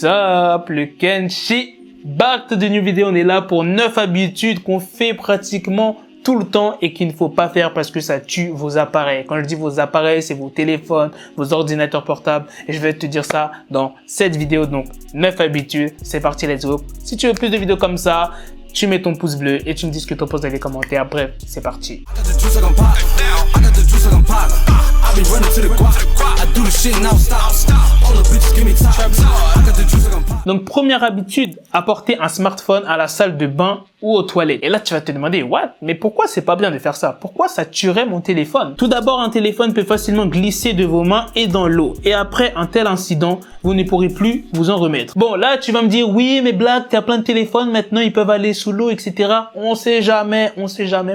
What's up, le Kenshi. Back to the new video, on est là pour 9 habitudes qu'on fait pratiquement tout le temps et qu'il ne faut pas faire parce que ça tue vos appareils. Quand je dis vos appareils, c'est vos téléphones, vos ordinateurs portables et je vais te dire ça dans cette vidéo. Donc 9 habitudes, c'est parti, let's go. Si tu veux plus de vidéos comme ça, tu mets ton pouce bleu et tu me dis ce que tu en penses dans les commentaires. Bref, c'est parti. Donc première habitude, apporter un smartphone à la salle de bain ou aux toilettes. Et là tu vas te demander, what? Mais pourquoi c'est pas bien de faire ça? Pourquoi ça tuerait mon téléphone? Tout d'abord, un téléphone peut facilement glisser de vos mains et dans l'eau. Et après un tel incident, vous ne pourrez plus vous en remettre. Bon, là tu vas me dire, oui mais Black, t'as plein de téléphones, maintenant ils peuvent aller sous l'eau, etc. On sait jamais,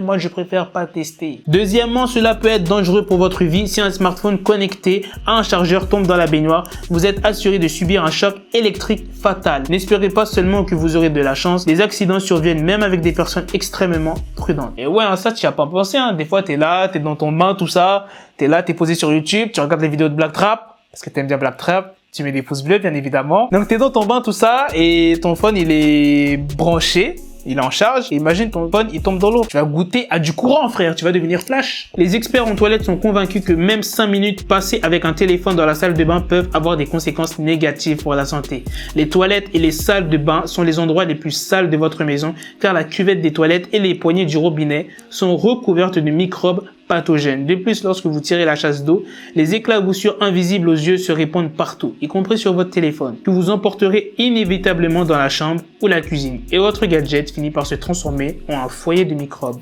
moi je préfère pas tester. Deuxièmement, cela peut être dangereux pour votre vie si un smartphone connecté à un chargeur tombe dans la baignoire. Vous êtes assuré de subir un choc électrique fatal. N'espérez pas seulement que vous aurez de la chance, les accidents surviennent même avec des personnes extrêmement prudentes. Et ouais, ça tu y as pas pensé, hein. Des fois t'es là, t'es dans ton bain, tout ça, t'es là, t'es posé sur YouTube, tu regardes les vidéos de Black Trap, parce que t'aimes bien Black Trap, tu mets des pouces bleus bien évidemment. Donc t'es dans ton bain, tout ça, et ton phone il est branché, il est en charge, et imagine ton phone, il tombe dans l'eau. Tu vas goûter à du courant, frère, tu vas devenir flash. Les experts en toilette sont convaincus que même 5 minutes passées avec un téléphone dans la salle de bain peuvent avoir des conséquences négatives pour la santé. Les toilettes et les salles de bain sont les endroits les plus sales de votre maison, car la cuvette des toilettes et les poignées du robinet sont recouvertes de microbes pathogènes. De plus, lorsque vous tirez la chasse d'eau, les éclaboussures invisibles aux yeux se répandent partout, y compris sur votre téléphone, que vous emporterez inévitablement dans la chambre ou la cuisine. Et votre gadget finit par se transformer en un foyer de microbes.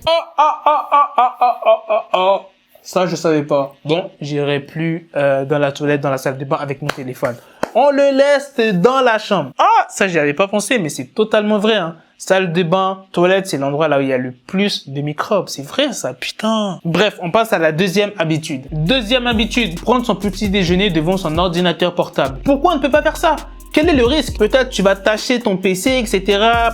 Ça, je savais pas. Bon, j'irai plus dans la toilette, dans la salle de bain avec mon téléphone. On le laisse dans la chambre. Ah, ça, j'y avais pas pensé, mais c'est totalement vrai, hein. Salle de bain, toilette, c'est l'endroit là où il y a le plus de microbes. C'est vrai ça, putain. Bref, on passe à la deuxième habitude. Deuxième habitude, prendre son petit déjeuner devant son ordinateur portable. Pourquoi on ne peut pas faire ça? Quel est le risque? Peut-être tu vas tâcher ton PC, etc.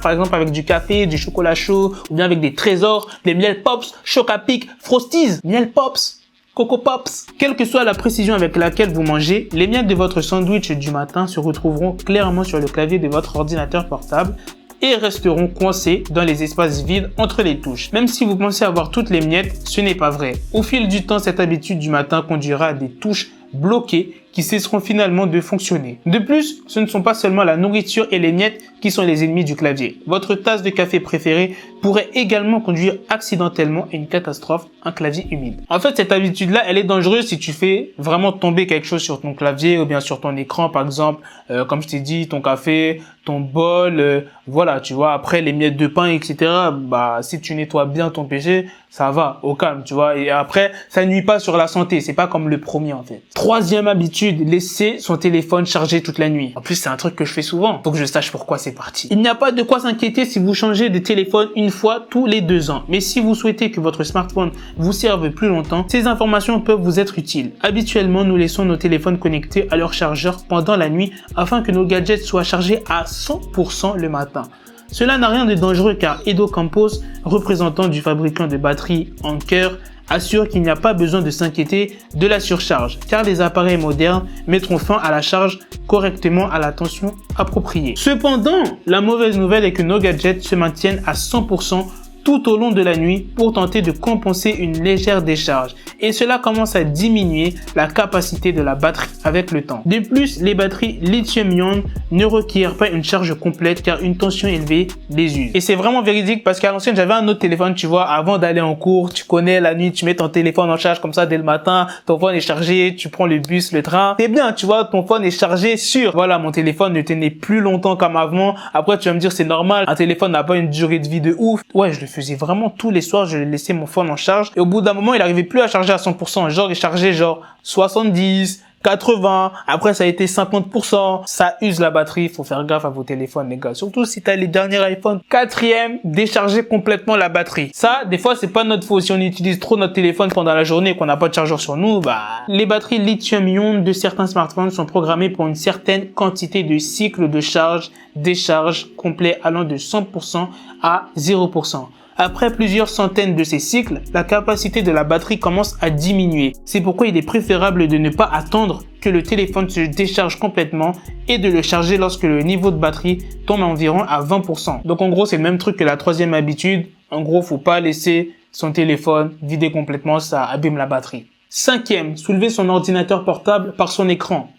Par exemple avec du café, du chocolat chaud, ou bien avec des trésors, des miel pops, Chocapic, Frosties, miel pops, Coco Pops. Quelle que soit la précision avec laquelle vous mangez, les miettes de votre sandwich du matin se retrouveront clairement sur le clavier de votre ordinateur portable et resteront coincés dans les espaces vides entre les touches. Même si vous pensez avoir toutes les miettes, ce n'est pas vrai. Au fil du temps, cette habitude du matin conduira à des touches bloquées qui cesseront finalement de fonctionner. De plus, ce ne sont pas seulement la nourriture et les miettes qui sont les ennemis du clavier. Votre tasse de café préférée pourrait également conduire accidentellement à une catastrophe, un clavier humide. En fait, cette habitude-là, elle est dangereuse si tu fais vraiment tomber quelque chose sur ton clavier ou bien sur ton écran, par exemple, comme je t'ai dit, ton café, ton bol, voilà, tu vois, après les miettes de pain, etc., bah, si tu nettoies bien ton PC, ça va, au calme, tu vois, et après, ça nuit pas sur la santé, c'est pas comme le premier, en fait. Troisième habitude, laisser son téléphone chargé toute la nuit. En plus, c'est un truc que je fais souvent, faut que je sache pourquoi c'est parti. Il n'y a pas de quoi s'inquiéter si vous changez de téléphone une fois tous les 2 ans, mais si vous souhaitez que votre smartphone vous serve plus longtemps, ces informations peuvent vous être utiles. Habituellement, nous laissons nos téléphones connectés à leur chargeur pendant la nuit afin que nos gadgets soient chargés à 100% le matin. Cela n'a rien de dangereux car Edo Campos, représentant du fabricant de batteries Anker, assure qu'il n'y a pas besoin de s'inquiéter de la surcharge car les appareils modernes mettront fin à la charge correctement à la tension appropriée. Cependant, la mauvaise nouvelle est que nos gadgets se maintiennent à 100% tout au long de la nuit pour tenter de compenser une légère décharge et cela commence à diminuer la capacité de la batterie avec le temps. De plus, les batteries lithium-ion ne requièrent pas une charge complète car une tension élevée les use. Et c'est vraiment véridique parce qu'à l'ancienne, j'avais un autre téléphone, tu vois, avant d'aller en cours, tu connais la nuit, tu mets ton téléphone en charge comme ça dès le matin, ton phone est chargé, tu prends le bus, le train, c'est bien, tu vois, ton phone est chargé sûr. Voilà, mon téléphone ne tenait plus longtemps comme avant. Après, tu vas me dire, c'est normal, un téléphone n'a pas une durée de vie de ouf. Ouais, je le faisais vraiment tous les soirs, je laissais mon phone en charge et au bout d'un moment, il arrivait plus à charger à 100%. Genre, il chargeait genre 70, 80, après ça a été 50%. Ça use la batterie, faut faire gaffe à vos téléphones les gars. Surtout si t'as les derniers iPhone. Quatrième, décharger complètement la batterie. Ça, des fois c'est pas notre faute. Si on utilise trop notre téléphone pendant la journée et qu'on n'a pas de chargeur sur nous, bah... Les batteries lithium-ion de certains smartphones sont programmées pour une certaine quantité de cycles de charge, décharge complet allant de 100% à 0%. Après plusieurs centaines de ces cycles, la capacité de la batterie commence à diminuer. C'est pourquoi il est préférable de ne pas attendre que le téléphone se décharge complètement et de le charger lorsque le niveau de batterie tombe environ à 20%. Donc en gros, c'est le même truc que la troisième habitude. En gros, faut pas laisser son téléphone vider complètement, ça abîme la batterie. Cinquième, soulever son ordinateur portable par son écran.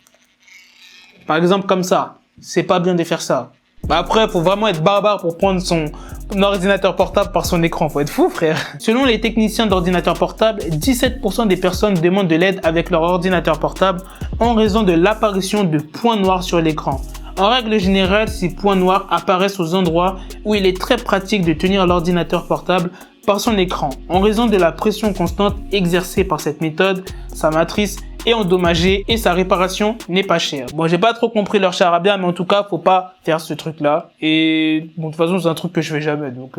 Par exemple comme ça. C'est pas bien de faire ça. Après, faut vraiment être barbare pour prendre son ordinateur portable par son écran. Faut être fou, frère. Selon les techniciens d'ordinateur portable, 17% des personnes demandent de l'aide avec leur ordinateur portable en raison de l'apparition de points noirs sur l'écran. En règle générale, ces points noirs apparaissent aux endroits où il est très pratique de tenir l'ordinateur portable par son écran. En raison de la pression constante exercée par cette méthode, sa matrice est endommagée et sa réparation n'est pas chère. Bon, j'ai pas trop compris leur charabia, mais en tout cas, faut pas faire ce truc-là. Et bon, de toute façon, c'est un truc que je fais jamais, donc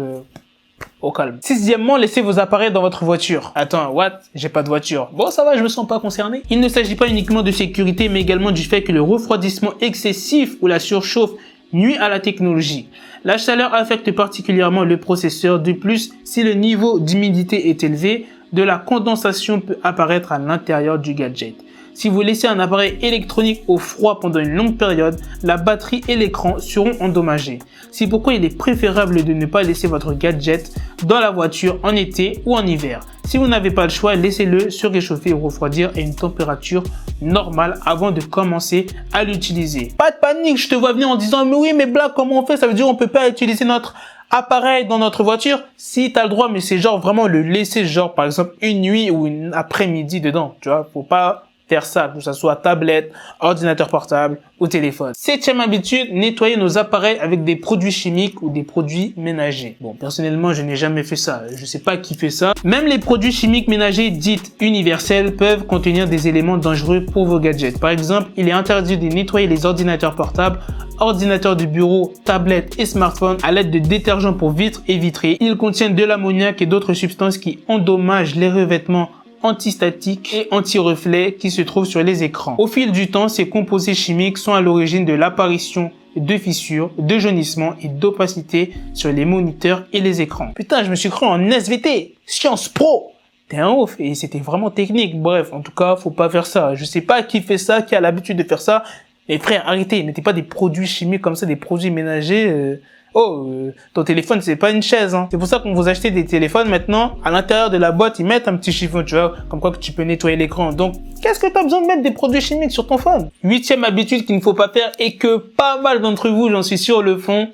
au calme. Sixièmement, laissez vos appareils dans votre voiture. Attends, what? J'ai pas de voiture. Bon, ça va, je me sens pas concerné. Il ne s'agit pas uniquement de sécurité, mais également du fait que le refroidissement excessif ou la surchauffe nuit à la technologie. La chaleur affecte particulièrement le processeur. De plus, si le niveau d'humidité est élevé, de la condensation peut apparaître à l'intérieur du gadget. Si vous laissez un appareil électronique au froid pendant une longue période, la batterie et l'écran seront endommagés. C'est pourquoi il est préférable de ne pas laisser votre gadget dans la voiture en été ou en hiver. Si vous n'avez pas le choix, laissez-le se réchauffer ou refroidir à une température normale avant de commencer à l'utiliser. Pas de panique, je te vois venir en disant « Mais oui, mais Black, comment on fait? Ça veut dire qu'on peut pas utiliser notre appareil dans notre voiture ?» Si t'as le droit, mais c'est genre vraiment le laisser genre par exemple une nuit ou une après-midi dedans, tu vois, faut pas faire ça, que ce soit tablette, ordinateur portable ou téléphone. Septième habitude, nettoyer nos appareils avec des produits chimiques ou des produits ménagers. Bon, personnellement, je n'ai jamais fait ça. Je sais pas qui fait ça. Même les produits chimiques ménagers dits universels peuvent contenir des éléments dangereux pour vos gadgets. Par exemple, il est interdit de nettoyer les ordinateurs portables, ordinateurs de bureau, tablettes et smartphones à l'aide de détergents pour vitres et vitrées. Ils contiennent de l'ammoniac et d'autres substances qui endommagent les revêtements antistatiques et anti-reflets qui se trouvent sur les écrans. Au fil du temps, ces composés chimiques sont à l'origine de l'apparition de fissures, de jaunissements et d'opacité sur les moniteurs et les écrans. Putain, je me suis cru en SVT, Sciences Pro. T'es un ouf, et c'était vraiment technique. Bref, en tout cas, faut pas faire ça. Je sais pas qui fait ça, qui a l'habitude de faire ça. Mais frère, arrêtez, mettez pas des produits chimiques comme ça, des produits ménagers. Ton téléphone, c'est pas une chaise, hein. C'est pour ça qu'on vous achetez des téléphones maintenant. À l'intérieur de la boîte, ils mettent un petit chiffon, tu vois, comme quoi que tu peux nettoyer l'écran. Donc, qu'est-ce que t'as besoin de mettre des produits chimiques sur ton phone? Huitième habitude qu'il ne faut pas faire et que pas mal d'entre vous, j'en suis sûr, le font.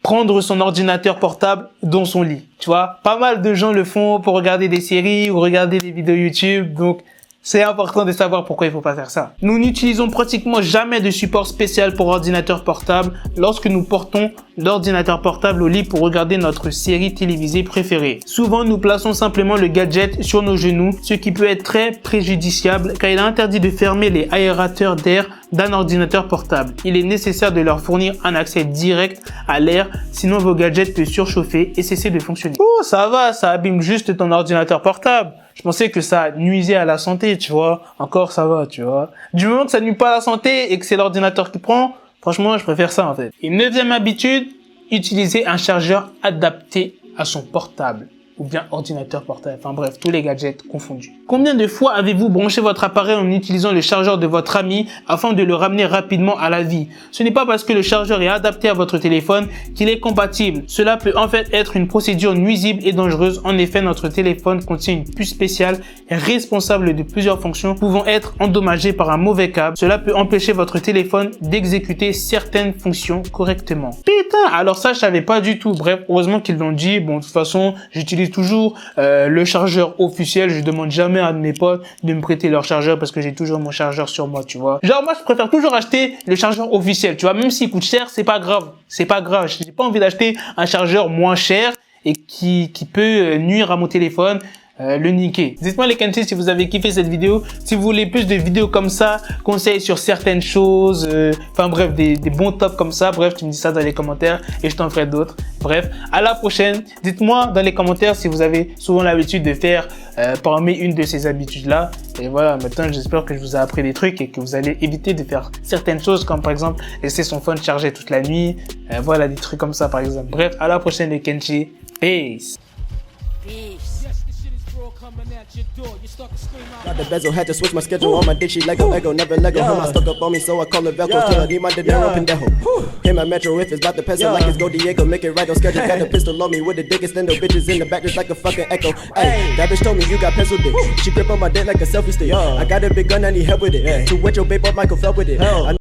Prendre son ordinateur portable dans son lit. Tu vois, pas mal de gens le font pour regarder des séries ou regarder des vidéos YouTube. Donc, c'est important de savoir pourquoi il faut pas faire ça. Nous n'utilisons pratiquement jamais de support spécial pour ordinateur portable lorsque nous portons l'ordinateur portable au lit pour regarder notre série télévisée préférée. Souvent, nous plaçons simplement le gadget sur nos genoux, ce qui peut être très préjudiciable car il est interdit de fermer les aérateurs d'air d'un ordinateur portable. Il est nécessaire de leur fournir un accès direct à l'air, sinon vos gadgets peuvent surchauffer et cesser de fonctionner. Oh, ça va, ça abîme juste ton ordinateur portable. Je pensais que ça nuisait à la santé, tu vois. Encore, ça va, tu vois. Du moment que ça nuit pas à la santé et que c'est l'ordinateur qui prend, franchement, je préfère ça, en fait. Et neuvième habitude, utiliser un chargeur adapté à son portable ou bien ordinateur portable. Enfin bref, tous les gadgets confondus. Combien de fois avez-vous branché votre appareil en utilisant le chargeur de votre ami afin de le ramener rapidement à la vie? Ce n'est pas parce que le chargeur est adapté à votre téléphone qu'il est compatible. Cela peut en fait être une procédure nuisible et dangereuse. En effet, notre téléphone contient une puce spéciale responsable de plusieurs fonctions pouvant être endommagées par un mauvais câble. Cela peut empêcher votre téléphone d'exécuter certaines fonctions correctement. Putain, alors ça je savais pas du tout. Bref, heureusement qu'ils l'ont dit. Bon, de toute façon, j'utilise toujours le chargeur officiel. Je demande jamais à mes potes de me prêter leur chargeur parce que j'ai toujours mon chargeur sur moi, tu vois. Genre moi je préfère toujours acheter le chargeur officiel, tu vois, même s'il coûte cher, c'est pas grave. C'est pas grave, j'ai pas envie d'acheter un chargeur moins cher et qui peut nuire à mon téléphone. Le niquer. Dites-moi les Kenchi si vous avez kiffé cette vidéo, si vous voulez plus de vidéos comme ça, conseils sur certaines choses, enfin bref, des bons tops comme ça, bref, tu me dis ça dans les commentaires et je t'en ferai d'autres. Bref, à la prochaine. Dites-moi dans les commentaires si vous avez souvent l'habitude de faire parmi une de ces habitudes-là. Et voilà, maintenant j'espère que je vous ai appris des trucs et que vous allez éviter de faire certaines choses comme par exemple laisser son phone chargé toute la nuit, voilà des trucs comme ça par exemple. Bref, à la prochaine les Kenchi. Peace. Got the bezel, had to switch my schedule. On my dick, she Lego, never Lego. Her mouth stuck up on me, so I call her Velcro. Till I need my dinero pendejo. Hit my metro if it's about to pencil like it's Go Diego. Make it right on schedule. Got a pistol on me with the dick extendo. Bitches in the back just like a fucking echo. Ay, that bitch told me you got pencil dick. She grip on my dick like a selfie stick. I got a big gun, I need help with it. To wet your babe up, Michael fell with it.